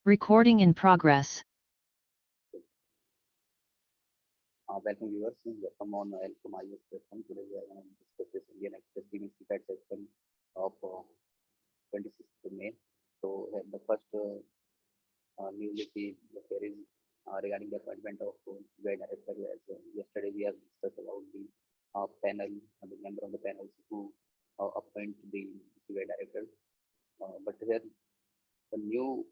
Recording in progress. Welcome viewers, welcome on from IS platform. Today we are going to discuss this Indian Express TV CPAT section of 26th of May. So the first news is there is regarding the appointment of CBI director. As yesterday we have discussed about the panel, the member of the panels who appoint the CBI director. But here the new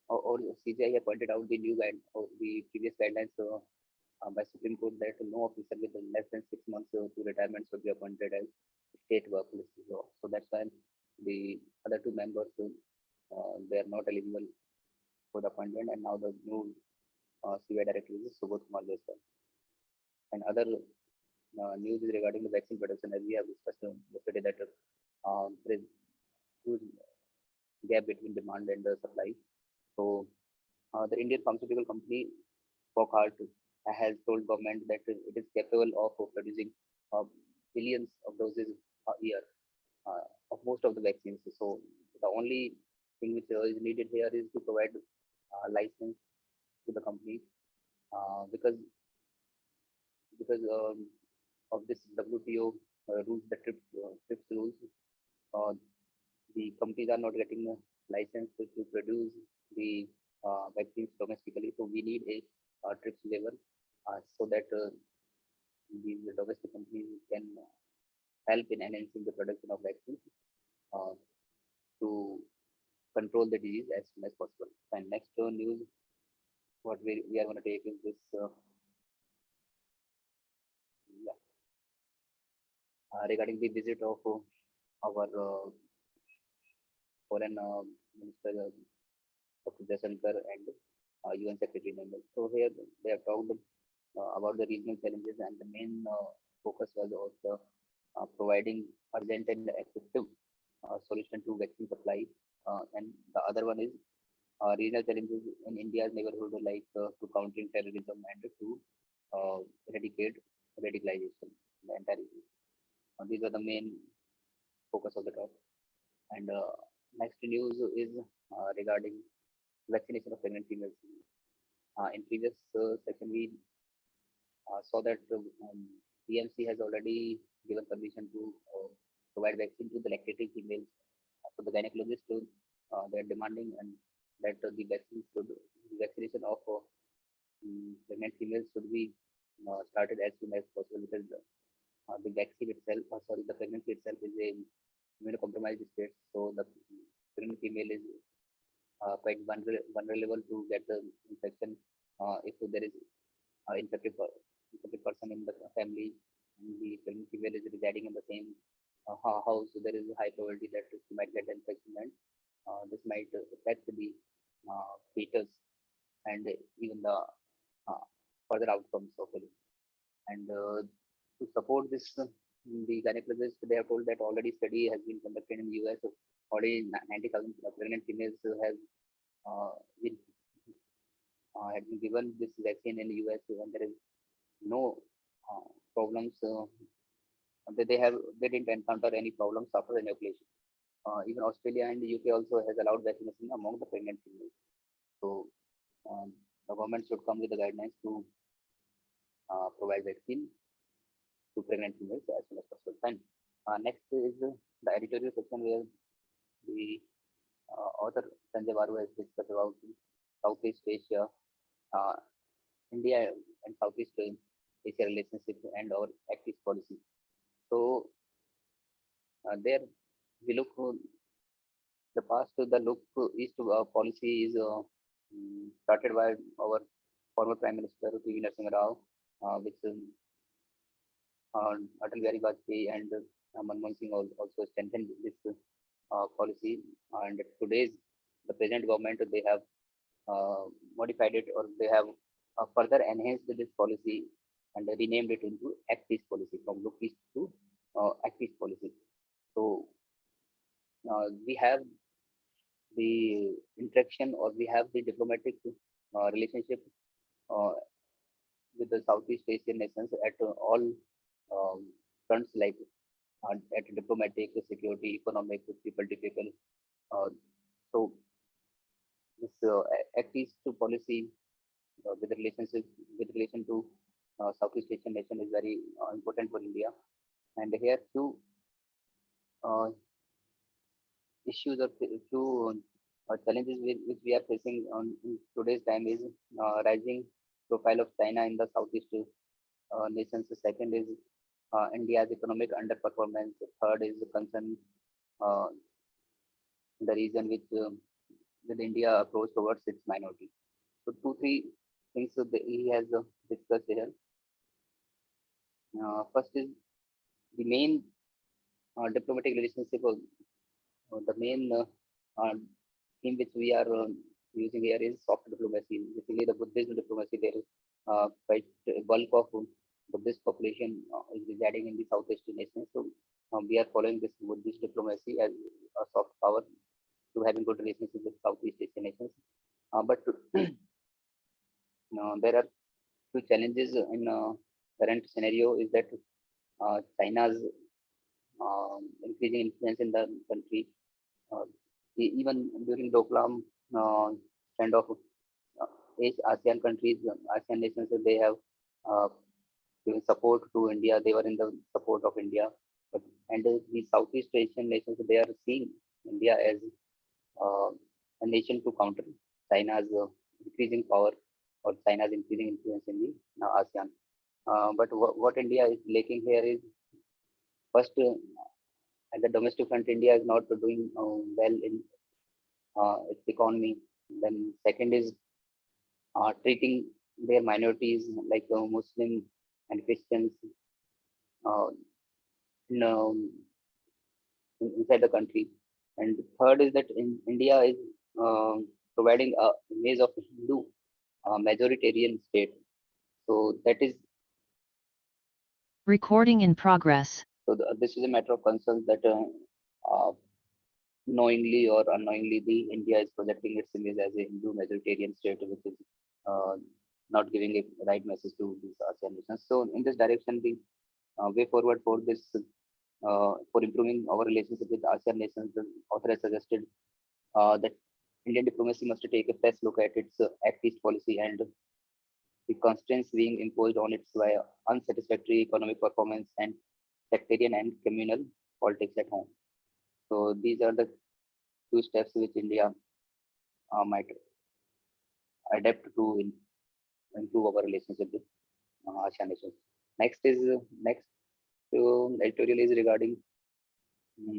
or CGI have pointed out the new guide or the previous guidelines by Supreme Court that no officer with less than 6 months to retirement should be appointed as state work policy law. So that's why the other two members they are not eligible for the appointment, and now the new CBI director is Subodh Kumar Jaiswal. And other news is regarding the vaccine production, as we have discussed yesterday that there is huge gap between demand and the supply. So the Indian pharmaceutical company Wockhardt has told government that it is capable of producing billions of doses a year of most of the vaccines. So the only thing which is needed here is to provide license to the company because of this WTO rules, the TRIPS rules. Uh, the companies are not getting a license to produce the vaccines domestically. So we need a TRIPS level so that these domestic companies can help in enhancing the production of vaccines uh, to control the disease as soon as possible. And next news, what we are going to take is this yeah, regarding the visit of our foreign minister Dr. Jaishankar and UN Secretary General. So here they have talked about the regional challenges, and the main focus was also providing urgent and effective solution to vaccine supply. And the other one is regional challenges in India's neighborhood, like to countering terrorism and to uh, eradicate radicalization. The entire issue. These are the main focus of the talk. And next news is regarding vaccination of pregnant females. In previous section, we saw that PMC has already given permission to provide vaccine to the lactating females. So the gynecologist, they are demanding and that the vaccination of pregnant females should be started as soon as possible because the vaccine itself, the pregnancy itself is a immunocompromised state. So the pregnant female is quite vulnerable to get the infection if there is infected person in the family and the pregnant female is residing in the same house. So there is a high probability that she might get infection, and this might affect the fetus and even the uh, further outcomes of it. And to support this, the gynecologists they have told that already study has been conducted in the US. Already 90,000 pregnant females been, have been given this vaccine in the US, and there is no problems. They didn't encounter any problems after the inoculation. Even Australia and the UK also has allowed vaccination among the pregnant females. So the government should come with the guidelines to provide vaccine to pregnant females as soon as possible. Fine. Next is the editorial section where the author Sanjay Baru has discussed about Southeast Asia, uh, India and Southeast Asia relationship and our Act East policy. So there we look the past, the look east policy is started by our former Prime Minister P.V. Narasimha Rao, which Atal Bihari Vajpayee and Manmohan Singh also strengthened this policy. And today's the present government they have modified it, or they have further enhanced this policy and renamed it into Act East policy, from look east to Act East policy. So we have the interaction, or we have the diplomatic relationship uh, with the Southeast Asian nations at all fronts, like at diplomatic, security, economic, people to people. Uh, so this Act East policy with relation to Southeast Asian nation is very important for India. And here two uh, issues or few challenges which we are facing in today's time is rising profile of China in the Southeast nations. The second is India's economic underperformance. Third is the concern uh, the region with India approach towards its minority. So two, three things that he has discussed here. First is the main diplomatic relationship, the main theme which we are using here is soft diplomacy. Basically, the Buddhist diplomacy, there is quite a bulk of Buddhist population is residing in the South Asian nations. So we are following this Buddhist diplomacy as a soft power to having good relations with Southeast Asian nations. But there are few challenges in current scenario is that China's increasing influence in the country. Uh, Even during Doklam standoff, ASEAN countries, ASEAN nations, they have uh, given support to India. They were in the support of India. But, and the Southeast Asian nations, they are seeing India as uh, a nation to counter China's increasing power or China's increasing influence in the ASEAN. But what India is lacking here is first, at the domestic front, India is not doing well in its economy. Then second is treating their minorities like Muslim and Christians uh, in, inside the country. And third is that India is providing a image of Hindu majoritarian state. So that is Recording in progress. so this is a matter of concern that knowingly or unknowingly, the India is projecting its image as a Hindu majoritarian state, which is uh, not giving a right message to these ASEAN nations. So, in this direction, the way forward for this, for improving our relationship with ASEAN nations, the author has suggested that Indian diplomacy must take a fresh look at its Act East policy and the constraints being imposed on it by unsatisfactory economic performance and sectarian and communal politics at home. So, these are the two steps which India might adapt to improve our relationship with ASEAN nations. Next editorial is regarding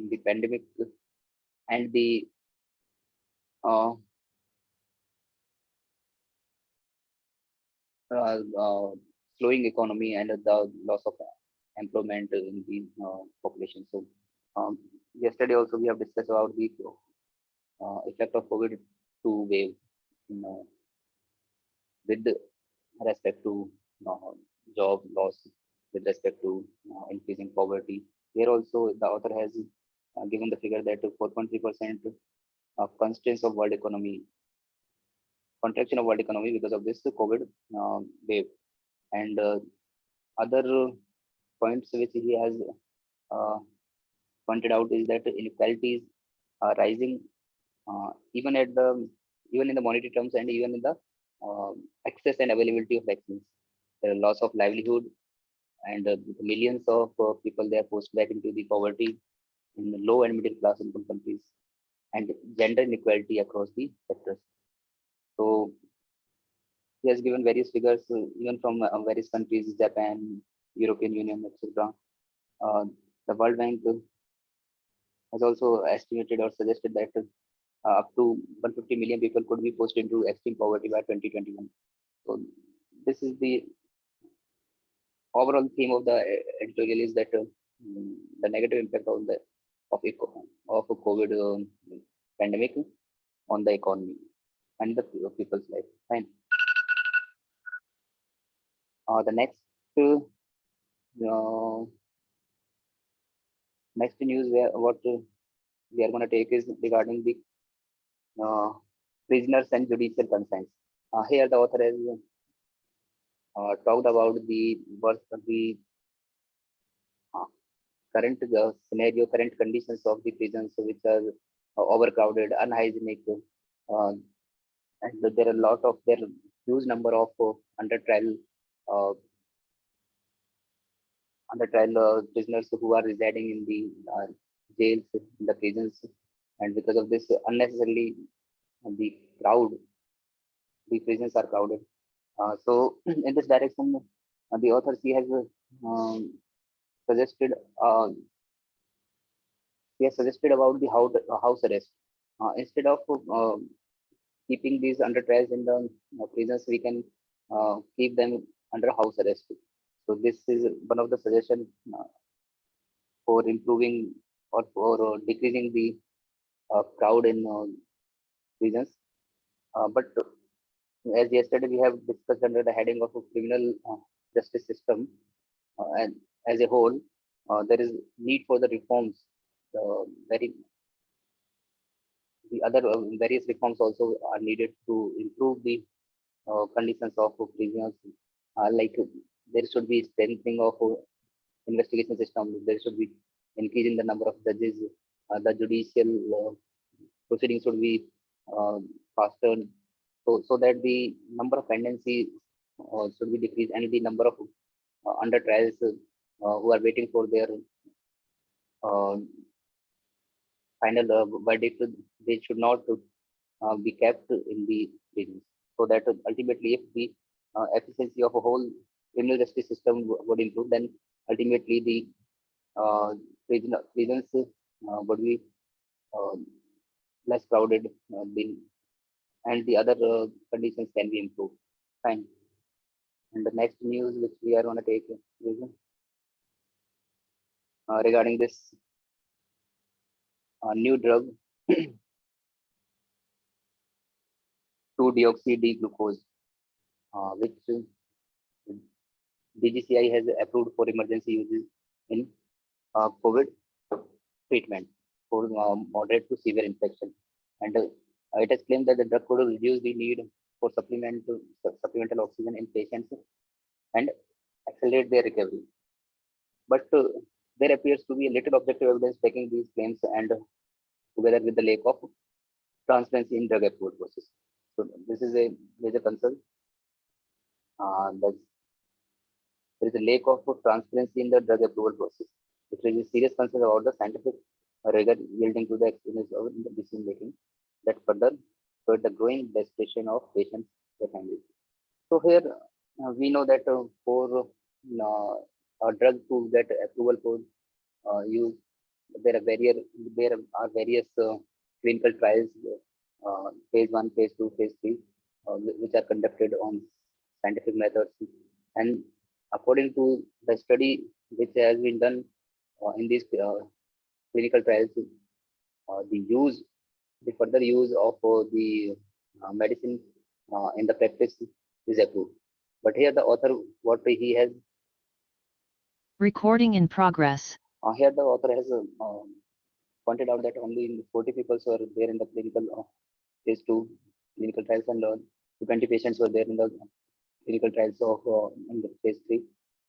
the pandemic and the uh, slowing economy and the loss of employment in the population. So yesterday also we have discussed about the effect of COVID-2 wave in, with respect to uh, job loss, with respect to increasing poverty. Here also the author has given the figure that 4.3% of constraints of world economy, contraction of world economy because of this COVID wave. And other points which he has uh, pointed out is that inequalities are rising even at the even in the monetary terms and even in the uh, access and availability of vaccines. The loss of livelihood and millions of people they are forced back into the poverty in the low and middle class income countries and gender inequality across the sectors. So he has given various figures even from various countries, Japan, European Union, etc. Uh, the World Bank has also estimated or suggested that up to 150 million people could be forced into extreme poverty by 2021. So this is the overall theme of the editorial is that the negative impact of the of a COVID pandemic on the economy and the people's life. Fine. The uh, next news where what we are going to take is regarding the uh, prisoners and judicial concerns. Here the author has talked about the worst the uh, current scenario, current conditions of the prisons, which are overcrowded, unhygienic, uh, and there are a lot of there huge number of uh, under trial prisoners who are residing in the jails, in the prisons, and because of this unnecessarily the crowd, the prisons are crowded. So in this direction, the author she has suggested uh, about the house arrest. Instead of keeping these under trials in the prisons, we can keep them under house arrest. So this is one of the suggestions for improving or for decreasing the crowd in prisons. But as yesterday we have discussed under the heading of a criminal justice system and as a whole, there is need for the reforms. Very the other various reforms also are needed to improve the conditions of prisoners. Like there should be strengthening of investigation system. There should be increasing the number of judges. The judicial proceedings should be uh, faster, so that the number of pendency should be decreased, and the number of under trials who are waiting for their uh, final verdict, they should not be kept in the prisons. So that ultimately, if the efficiency of a whole criminal justice system would improve, then ultimately the uh, prisons would be uh, less crowded, and the other conditions can be improved. Fine. And the next news which we are going to take is regarding this new drug, 2-deoxy-D-glucose, which DGCI has approved for emergency uses in COVID treatment for moderate to severe infection. And it has claimed that the drug could reduce the need for supplemental oxygen in patients and accelerate their recovery. But there appears to be a little objective evidence backing these claims, and together with the lack of transparency in drug approval process. So this is a major concern. That there is a lack of transparency in the drug approval process, which raises serious concerns about the scientific rigor yielding to the experience of in the decision making that further spurred the growing desperation of patients and families. So here we know that for a drug to get approval for use, there are various clinical trials, phase one, phase two, phase three, which are conducted on scientific methods. And according to the study which has been done in these clinical trials, the further use of the medicine in the practice is approved. But here the author, what he has Recording in progress. here the author has pointed out that only 40 people were there in the clinical phase two clinical trials, and 20 patients were there in the clinical trials of in the phase three,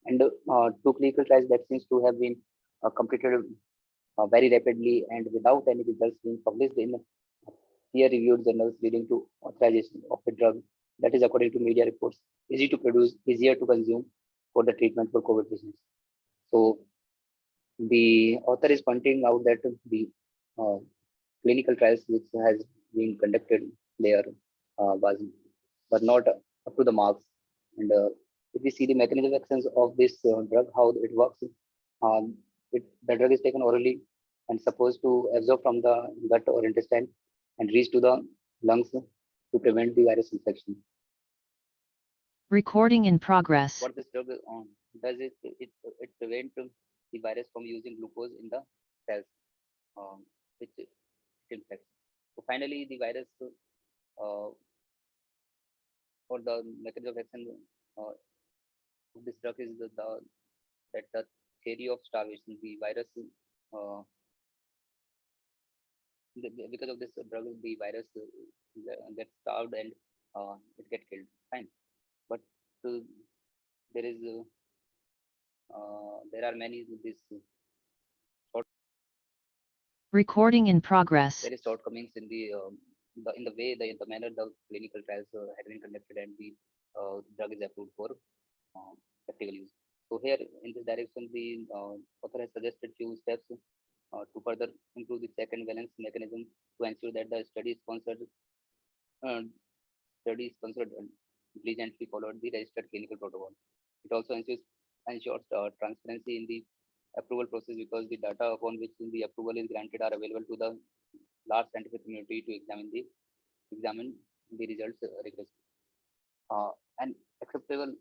and two clinical trials that seems to have been completed very rapidly and without any results being published in peer-reviewed journals, leading to authorization of the drug that is, according to media reports, easy to produce, easier to consume for the treatment for COVID patients. So the author is pointing out that the uh, clinical trials which has been conducted there was not up to the marks. And if we see the mechanism of actions of this drug, how it works, the drug is taken orally and supposed to absorb from the gut or intestine and reach to the lungs to prevent the virus infection. Recording in progress. What this drug does is it prevents the virus from using glucose in the cells, which it infects. So finally, the virus for the mechanism of action uh, of this drug is that the theory of starvation. The virus uh, because of this drug, the virus gets starved and it gets killed. Fine, but uh, there is there are many these Recording in progress. there is shortcomings in the in the way the manner the clinical trials had been conducted and the drug is approved for practical use. So here in this direction, the author has suggested few steps to further improve the check and balance mechanism to ensure that the uh, study sponsored diligently followed the registered clinical protocol. It also ensures transparency in the approval process because the data upon which the approval is granted are available to the large scientific community to examine the results rigorously. An acceptable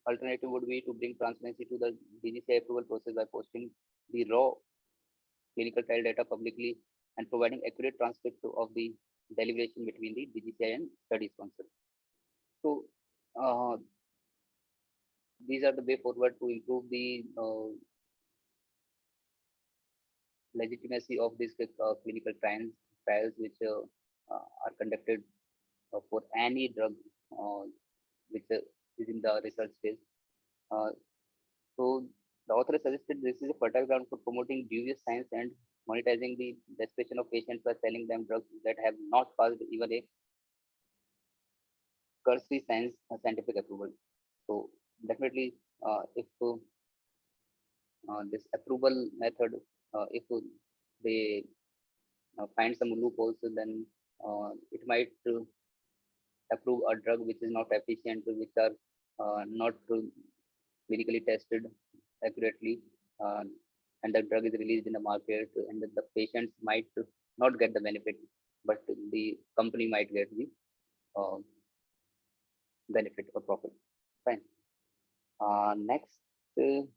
alternative would be to bring transparency to the DGCI approval process by posting the raw clinical trial data publicly and providing accurate transcript of the deliberation between the DGCI and study sponsor. So these are the way forward to improve the legitimacy of these clinical trials which are conducted for any drug which is in the research stage. Uh, so the author has suggested this is a fertile ground for promoting dubious science and monetizing the desperation of patients by selling them drugs that have not passed even a cursory scientific approval. So definitely, if this approval method, if they find some loopholes, then it might approve a drug which is not efficient, which are not clinically tested accurately, uh, and the drug is released in the market, and the patients might not get the benefit, but the company might get the uh, benefit or profit. Fine. Next news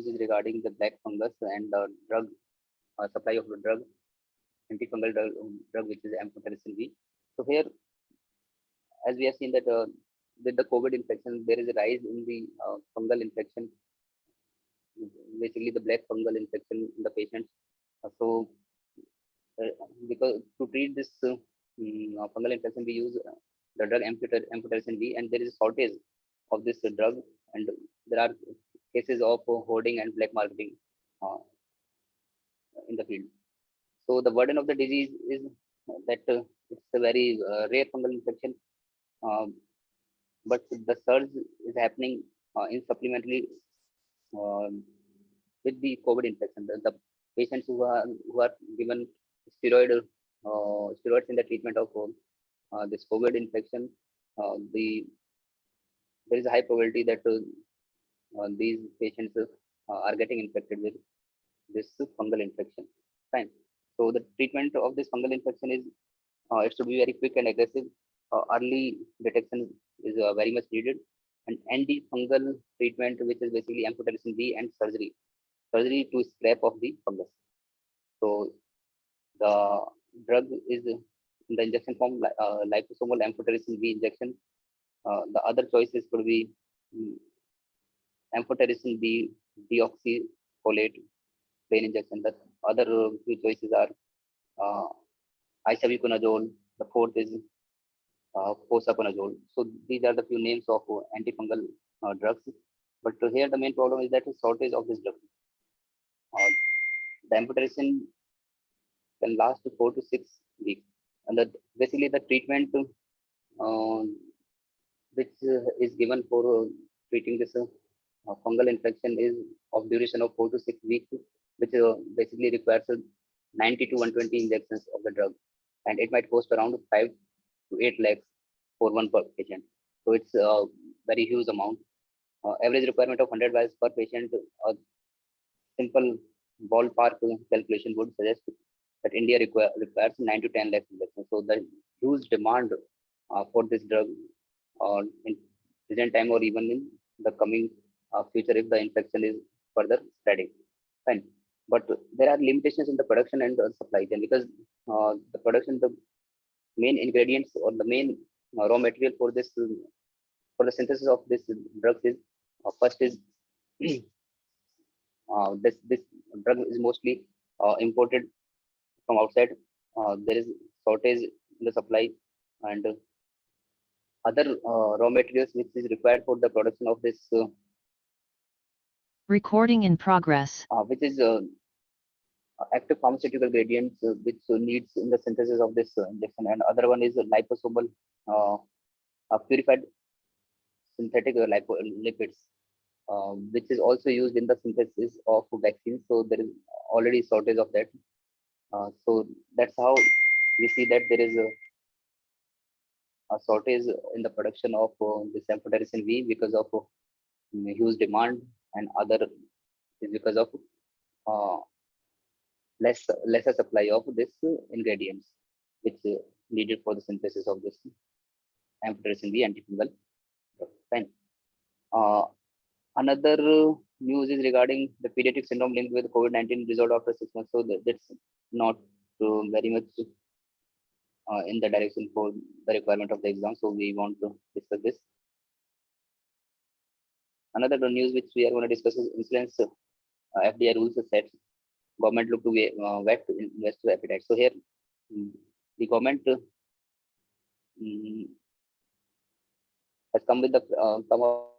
is regarding the black fungus and the drug supply of the drug, antifungal drug which is amphotericin B. So here, as we have seen that with the COVID infection, there is a rise in the fungal infection, basically the black fungal infection in the patients. So because to treat this fungal infection, we use the drug amphotericin B, and there is a shortage of this drug, and there are cases of hoarding and black marketing uh, in the field. So the burden of the disease is that it's a very rare fungal infection, um, but the surge is happening in supplementary um with the COVID infection. The patients who are given steroids in the treatment of this COVID infection, there is a high probability that these patients are getting infected with this fungal infection. Fine. So the treatment of this fungal infection is it should be very quick and aggressive. Early detection is very much needed. And antifungal treatment, which is basically amphotericin B and surgery to scrap off the fungus. So the drug is in the injection form, liposomal amphotericin B injection. The other choices could be mm, amphotericin B deoxyfolate plain injection. The other few choices are uh, isavuconazole. The fourth is posaconazole. So these are the few names of antifungal drugs. But here the main problem is that the shortage of this drug. The amphotericin can last 4 to 6 weeks, and basically the treatment uh, which is given for treating this fungal infection is of duration of 4 to 6 weeks, which basically requires 90 to 120 injections of the drug, and it might cost around 5 to 8 lakhs for one per patient. So it's a very huge amount. Average requirement of 100 vials per patient. A simple ballpark calculation would suggest that India requires 9 to 10 lakhs injections. So the huge demand for this drug in present time or even in the coming future if the infection is further spreading. Fine. But there are limitations in the production and the supply chain because the production, the main ingredients or the main raw material for this for the synthesis of this drugs is first is this drug is mostly imported from outside. There is shortage in the supply and other raw materials which is required for the production of this Recording in progress. which is active pharmaceutical gradients which needs in the synthesis of this injection, and other one is liposomal purified synthetic lipids, which is also used in the synthesis of vaccines. So there is already shortage of that. So that's how we see that there is a shortage in the production of this amphotericin V because of huge demand, and other is because of uh, lesser supply of this ingredients which needed for the synthesis of this amphotericin V antifungal. Fine. Uh, Another news is regarding the pediatric syndrome linked with COVID-19 resolved after 6 months. So that's not very much in the direction for the requirement of the exam. So we want to discuss this. Another news which we are going to discuss is insulins FDA rules set. Government look to wet investor appetite. So here the government has come with the come up